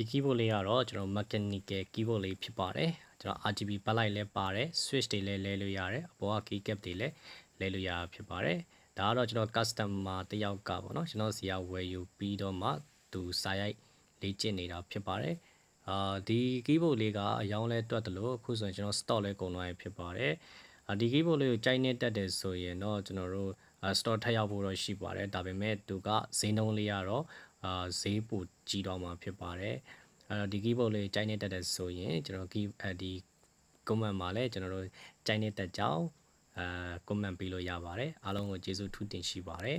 ဒီ keyboard လေးကတော့ကျွန်တော် mechanical keyboard လေးဖြစ်ပါတယ်ကျွန်တော် RGB backlight လည်းပါတယ် switch တွေလည်းလဲလို့ရတယ်အပေါ်က keycap တွေလည်းလဲလို့ရဖြစ်ပါတယ်ဒါကတော့ကျွန်တော် customer တယောက်ကပေါ့နော်ကျွန်တော်စီကဝယ်ယူပြီးတော့မှသူစာရိုက်လေ့ကျင့်နေတာဖြစ်ပါတယ်ဒီ keyboard လေးကအယောင်းလဲတွက်တယ်လို့အခုဆိုရင်ကျွန်တော် stock လဲကုန်သွားပြီဖြစ်ပါတယ်ဒီ keyboard လေးကိုကြိုက်နေတတ်တယ်ဆိုရင်တော့ကျွန်တော်တို့store ထပ်ရောက်ဖို့တော့ရှိပါတယ်ဒါပေမဲ့သူကဈေးနှုန်းလေးကတော့ဈေးပိုကြီးတော့မှာဖြစ်ပါတယ်ဒီ keyboard လေးကြိုက်နေတတ်တယ်ဆိုရင်ကျွန်တော်ဒီ comment မှာလည်းကျွန်တော်တို့ကြိုက်နေတတ်ကြောင်းcomment ပေးလို့ရပါတယ်အားလုံးကိုကျေးဇူးထူးတင်ရှိပါတယ်